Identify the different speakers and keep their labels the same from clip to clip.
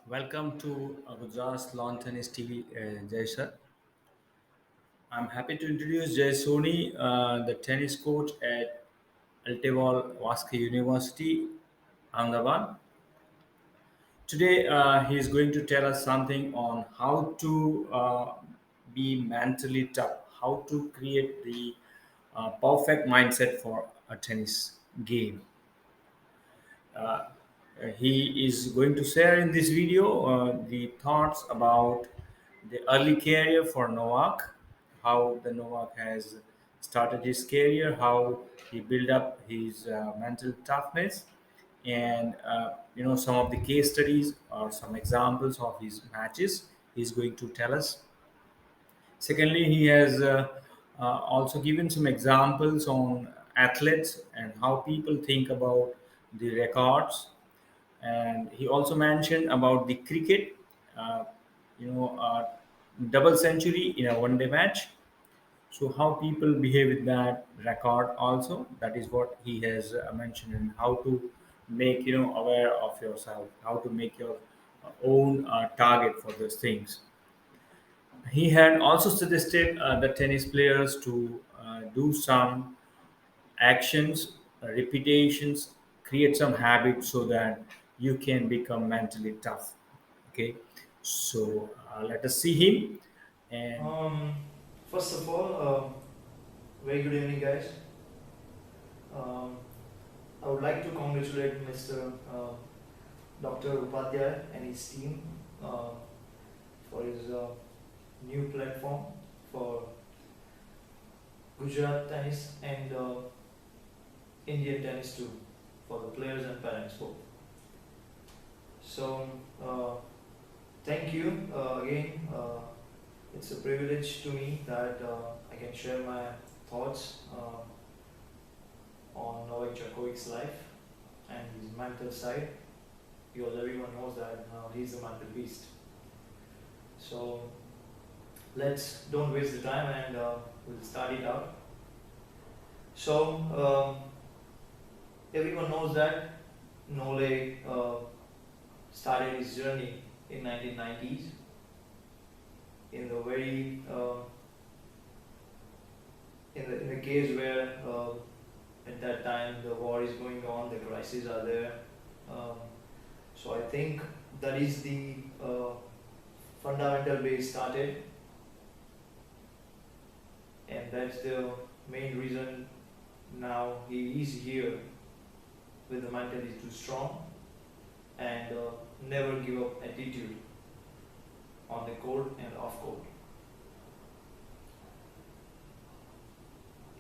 Speaker 1: Welcome to Gujarat's Lawn Tennis TV, Jay sir. I'm happy to introduce Jay Soni, the tennis coach at Altevol Waske University, Ahmedabad. Today, he is going to tell us something on how to be mentally tough, how to create the perfect mindset for a tennis game. Uh, he is going to share in this video the thoughts about the early career for Novak, how the Novak has started his career, how he built up his mental toughness, and some of the case studies or some examples of his matches. He's going to tell us. Secondly, he has also given some examples on athletes and how people think about the records, and he also mentioned about the cricket, uh, double century in a one day match. So how people behave with that record also, that is what he has mentioned, and how to make aware of yourself, how to make your own target for those things. He had also suggested the tennis players to do some actions, repetitions, create some habits so that you can become mentally tough. Okay, so let us see him. And
Speaker 2: Um, First of all, very good evening, guys. Um, I would like to congratulate Mr. Dr. Upadhyay and his team uh, for his new platform for Gujarat tennis and Indian tennis too, for the players and parents both. So, thank you again. It's a privilege to me that I can share my thoughts on Novak Djokovic's life and his mental side, because everyone knows that he's a mental beast. So let's don't waste the time and we'll start it out. So everyone knows that Nole started his journey in 1990s in the very in the case where at that time the war is going on, the crises are there. Um, so I think that is the fundamental way it started, and that's the main reason now he is here with the mentally too strong and never give up attitude on the court and off court.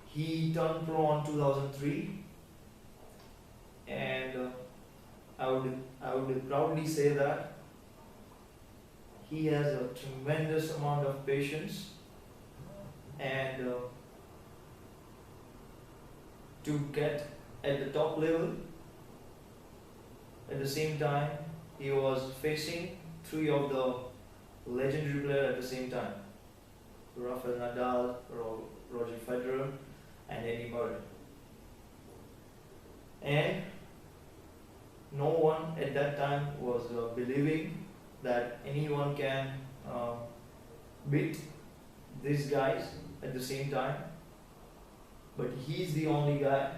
Speaker 2: He turned pro on 2003, and I would proudly say that he has a tremendous amount of patience and to get at the top level. At the same time, he was facing three of the legendary players at the same time: Rafael Nadal, Roger Federer, and Eddie Murray. And no one at that time was believing that anyone can uh, beat these guys at the same time. But he's the only guy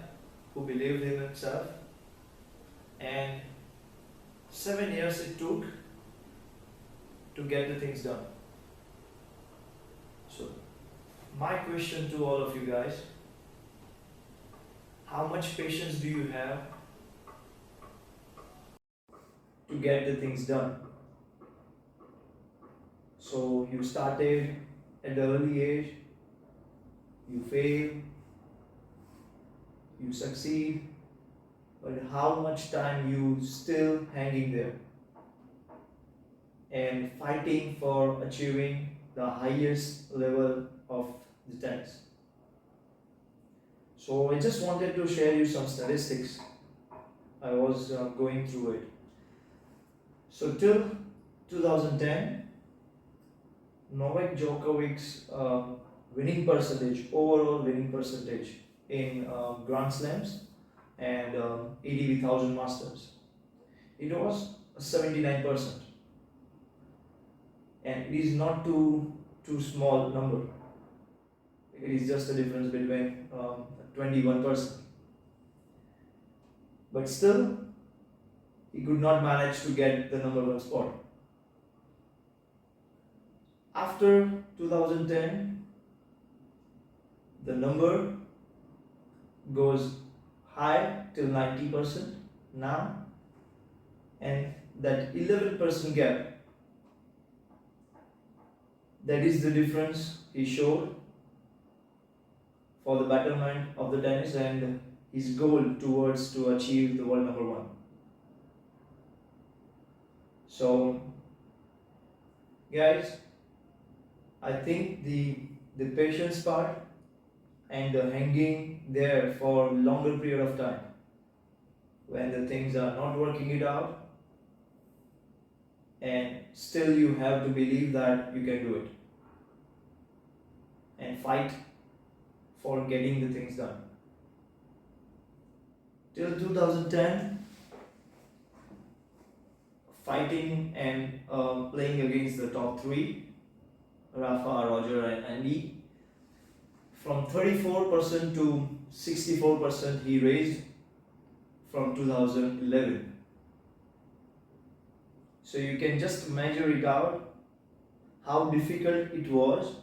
Speaker 2: who believed in himself, and 7 years it took to get the things done. So, my question to all of you guys: how much patience do you have to get the things done? So, you started at the early age, you fail, you succeed, but how much time you still hanging there and fighting for achieving the highest level of the tennis? So, I just wanted to share you some statistics. I was going through it. So till 2010, Novak Djokovic's winning percentage, overall winning percentage in Grand Slams and ATP 1000 Masters, it was 79%. and it is not too small number. It is just a difference between 21%. But still, he could not manage to get the number one spot. After 2010, the number goes high till 90% now, and that 11% gap, that is the difference he showed for the betterment of the tennis and his goal towards to achieve the world number one. So guys, I think the patience part and the hanging there for longer period of time when the things are not working it out, and still you have to believe that you can do it and fight for getting the things done. Till 2010, fighting and playing against the top three, Rafa, Roger, and Andy. From 34% to 64% he raised from 2011. So you can just measure it out how difficult it was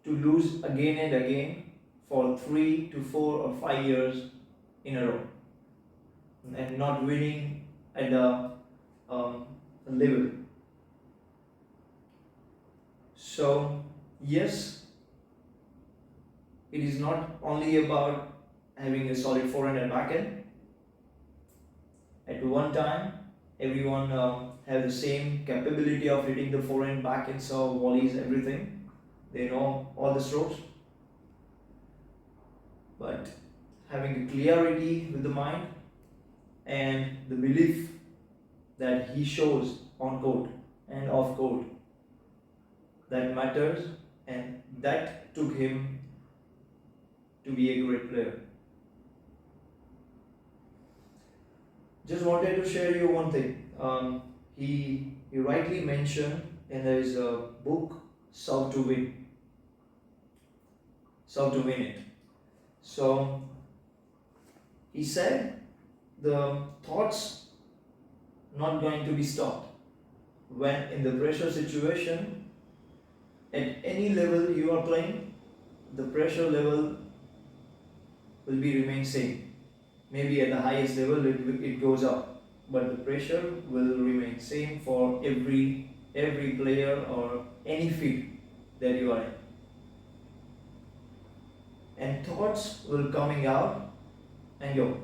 Speaker 2: to lose again and again for 3 to 4 or 5 years in a row and not winning at a level. So yes, it is not only about having a solid forehand and backhand. At one time, everyone has the same capability of hitting the forehand, backhand, serve, volleys, everything. They know all the strokes. But having a clarity with the mind and the belief that he shows on court and off court, that matters, and that took him to be a great player. Just wanted to share you one thing. He rightly mentioned in his book Serve to Win. Serve to Win it. So he said the thoughts not going to be stopped when in the pressure situation at any level you are playing, the pressure level will be remain same. Maybe at the highest level it goes up, but the pressure will remain same for every player or any field that you are in. And thoughts will coming out and go.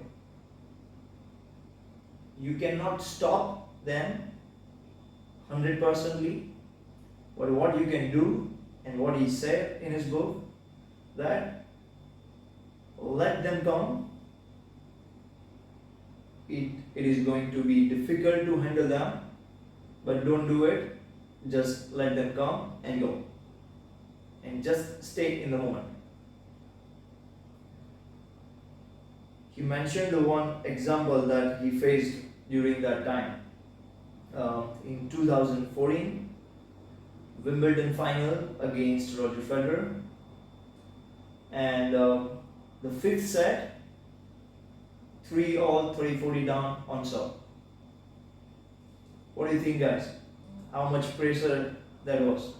Speaker 2: You cannot stop them 100%, but what you can do, and what he said in his book, that let them come. It is going to be difficult to handle them, but don't do it. Just let them come and go, and just stay in the moment. He mentioned the one example that he faced during that time. In 2014, Wimbledon final against Roger Federer, and the fifth set, 3-all, 340 down on serve. What do you think, guys? How much pressure that was?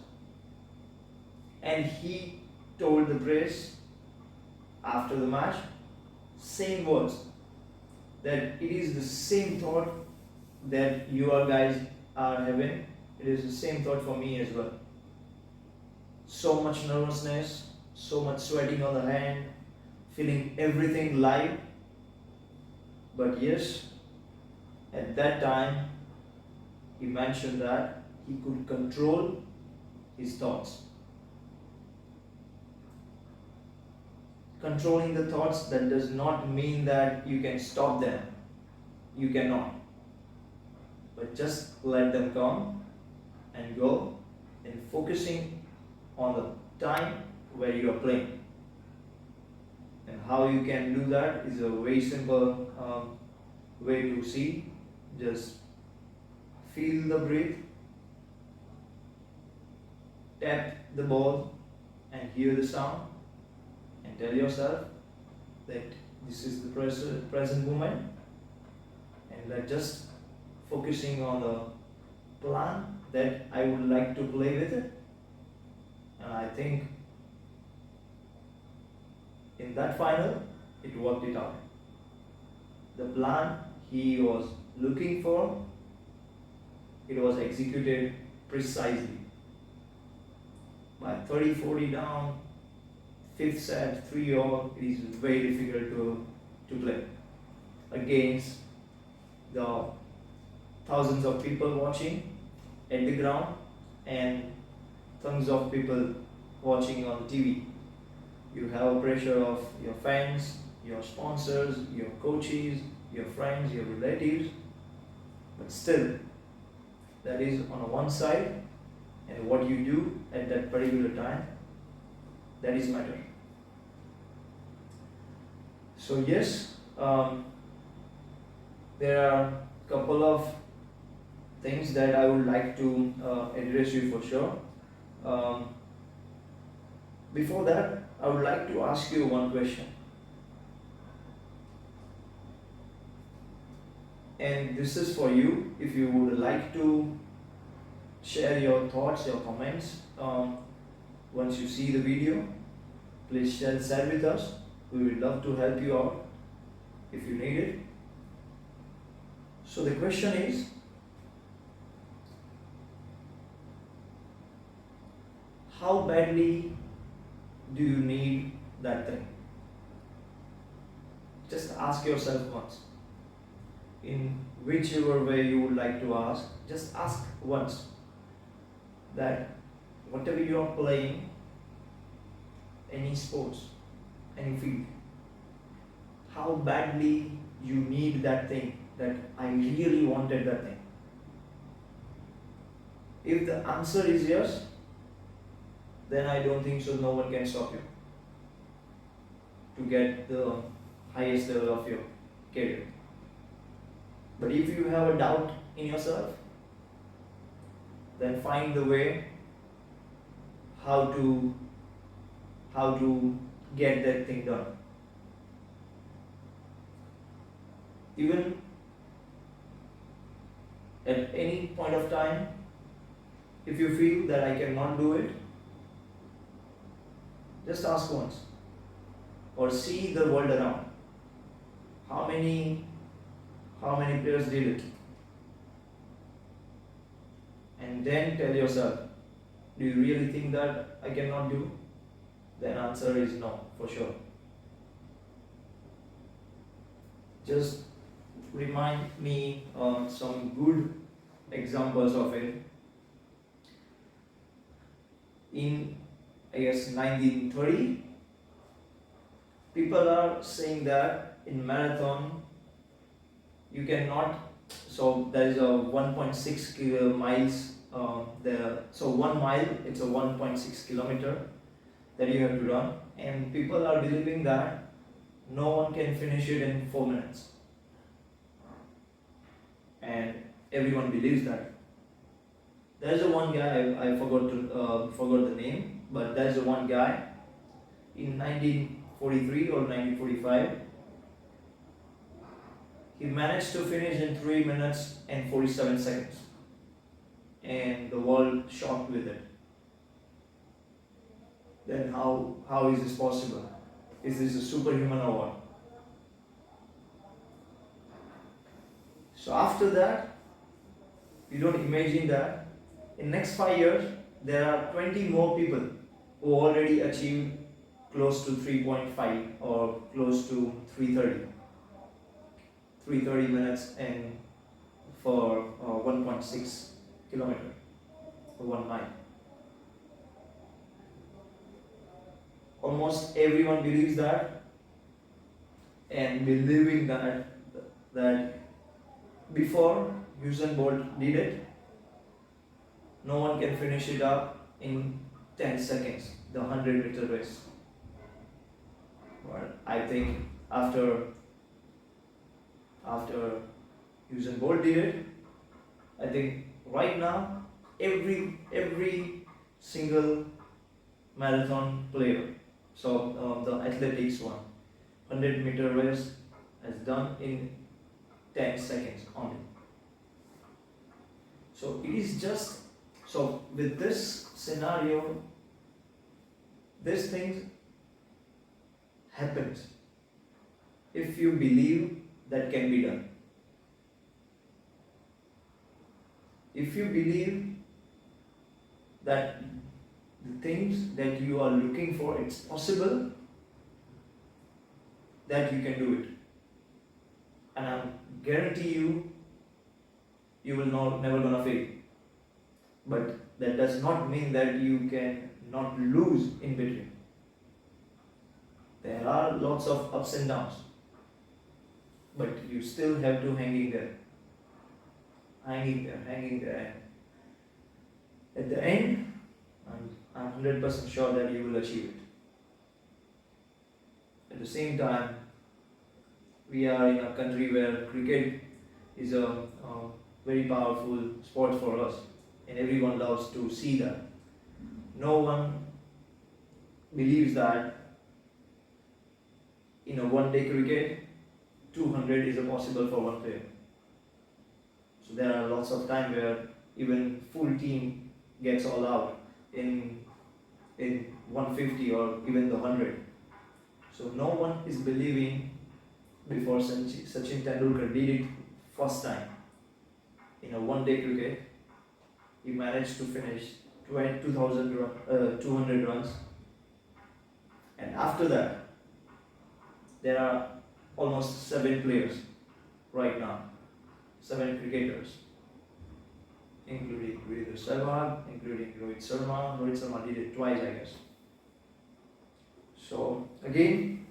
Speaker 2: And he told the press after the match, same words, that it is the same thought that you are guys are having. It is the same thought for me as well. So much nervousness, so much sweating on the hand, feeling everything live. But yes, at that time, he mentioned that he could control his thoughts. Controlling the thoughts, that does not mean that you can stop them. You cannot. But just let them come and go, and focusing on the time where you are playing. And how you can do that is a very simple way to see. Just feel the breath tap the ball and hear the sound and tell yourself that this is the present moment, and like just focusing on the plan that I would like to play with it. And I think in that final it worked it out. The plan he was looking for, it was executed precisely. By 30-40 down, fifth set, 3-all, it is very difficult to play against the thousands of people watching at the ground and tons of people watching on TV. You have pressure of your fans, your sponsors, your coaches, your friends, your relatives, but still, that is on one side, and what you do at that particular time, that is matter. So yes, there are a couple of things that I would like to address you for sure. Before that, I would like to ask you one question. And this is for you. If you would like to share your thoughts, your comments, once you see the video, please share with us. We would love to help you out if you need it. So the question is, how badly do you need that thing? Just ask yourself once. In whichever way you would like to ask, just ask once that whatever you are playing, any sports, any field, how badly you need that thing, that I really wanted that thing. If the answer is yes, then I don't think so no one can stop you to get the highest level of your career. But if you have a doubt in yourself, then find the way how to get that thing done. Even at any point of time, if you feel that I cannot do it, just ask once, or see the world around. How many players did it? And then tell yourself, do you really think that I cannot do? Then answer is no, for sure. Just remind me some good examples of it. In, I guess, 1930, people are saying that in marathon you cannot, so there is a 1.6 miles there, so 1 mile, it's a 1.6 kilometer that you have to run, and people are believing that no one can finish it in 4 minutes, and everyone believes that. There's a one guy, I forgot the name, but there's a one guy in 1943 or 1945. He managed to finish in 3 minutes and 47 seconds, and the world shocked with it. Then how is this possible? Is this a superhuman or what? So after that, you don't imagine that in next 5 years there are 20 more people who already achieved close to 3.5 or close to 330 minutes and for 1.6 kilometer or 1 mile. Almost everyone believes that, and believing that before Usain Bolt did it, no one can finish it up in 10 seconds, the 100-meter race. But I think after Usain Bolt did it, I think right now every single marathon player. So the athletics one, 100-meter race has done in 10 seconds only. So it is just, so with this scenario, this thing happens if you believe that can be done. If you believe that the things that you are looking for, it's possible that you can do it. And I guarantee you, you will never gonna fail. But that does not mean that you can not lose in between. There are lots of ups and downs, but you still have to hanging there. And at the end, I'm 100% sure that you will achieve it. At the same time, we are in a country where cricket is a very powerful sport for us, and everyone loves to see that. No one believes that in a one-day cricket, 200 is possible for one player. So there are lots of time where even full team gets all out in 150 or even the 100. So no one is believing before Sachin Tendulkar did it first time. In a one-day cricket, he managed to finish 200 runs. And after that, there are almost 7 players right now, 7 cricketers, including Virendra Sehwag, including Rohit Sharma. Rohit Sharma did it twice, I guess. So again,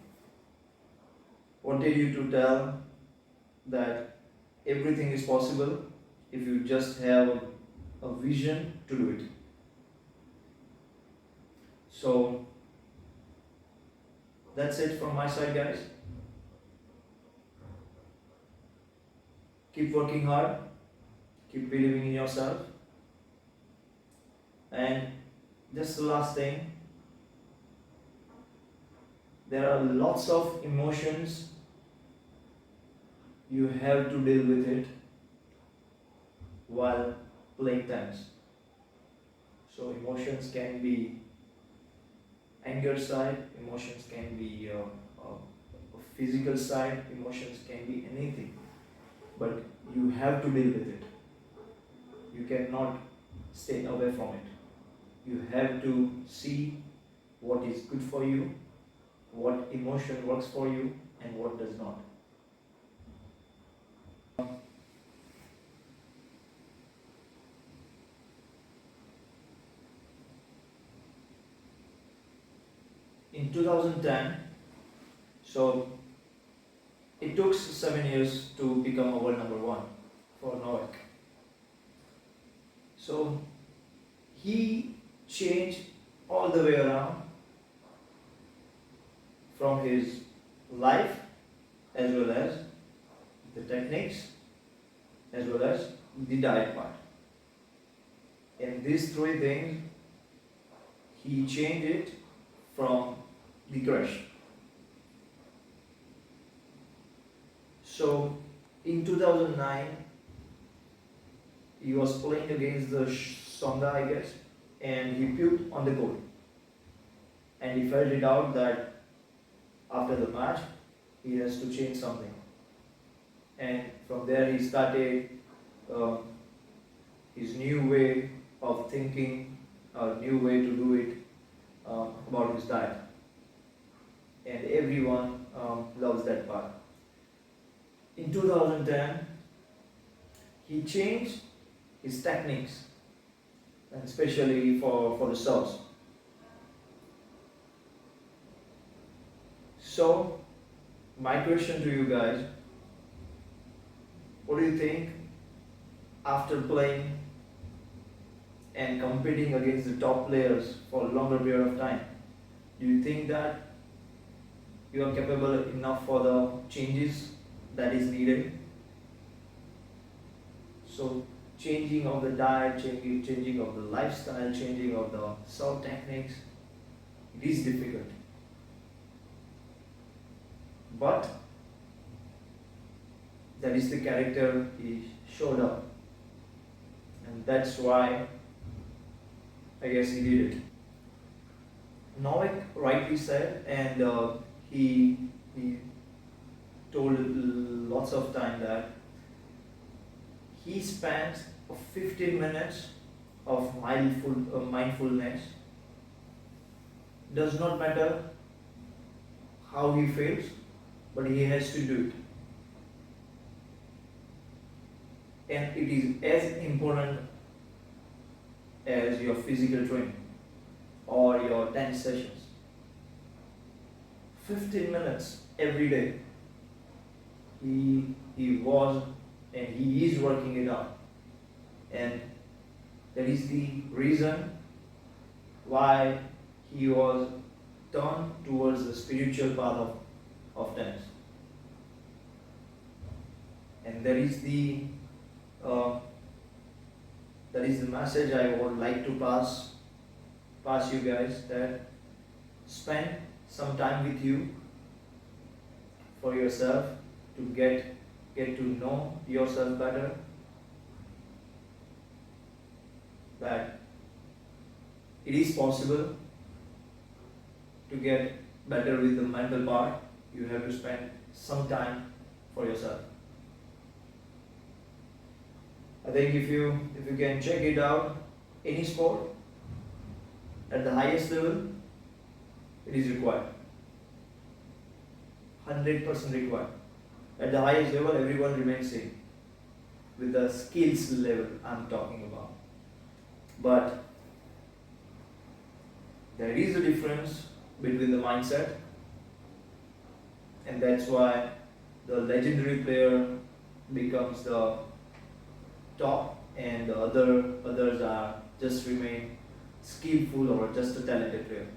Speaker 2: wanted you to tell that everything is possible if you just have a vision to do it. So that's it from my side, guys. Keep working hard, keep believing in yourself, and just the last thing, there are lots of emotions, you have to deal with it while playing tennis. So emotions can be anger side, emotions can be a physical side, emotions can be anything, but you have to deal with it. You cannot stay away from it. You have to see what is good for you, what emotion works for you, and what does not. In 2010, so it took 7 years to become a world number 1 for Novak. So he changed all the way around from his life as well as the techniques as well as the diet part. And these 3 things, he changed it from the crush. So in 2009, he was playing against the Songa, I guess, and he puked on the court. And he felt it out that after the match, he has to change something. And from there, he started his new way of thinking, a new way to do it about his diet. And everyone loves that part. In 2010, he changed his techniques, and especially for the serves. So, my question to you guys, what do you think after playing and competing against the top players for a longer period of time? Do you think that you are capable enough for the changes that is needed? So changing of the diet, changing of the lifestyle, changing of the serve techniques. It is difficult. But that is the character he showed up. And that's why I guess he did it. Novak rightly said, and he told lots of time that he spent 15 minutes of mindfulness. Does not matter how he feels, but he has to do it. And it is as important as your physical training or your tennis sessions. 15 minutes every day. He was and he is working it out. And that is the reason why he was turned towards the spiritual path of tennis. And uh, that is the message I would like to pass you guys, that spend some time with you for yourself to get to know yourself better, that it is possible to get better with the mental part. You have to spend some time for yourself. I think if you can check it out, any sport at the highest level, it is required. 100% required. At the highest level, everyone remains same. With the skills level I'm talking about. But there is a difference between the mindset, and that's why the legendary player becomes the top and the others are just remain skillful or just a talented player.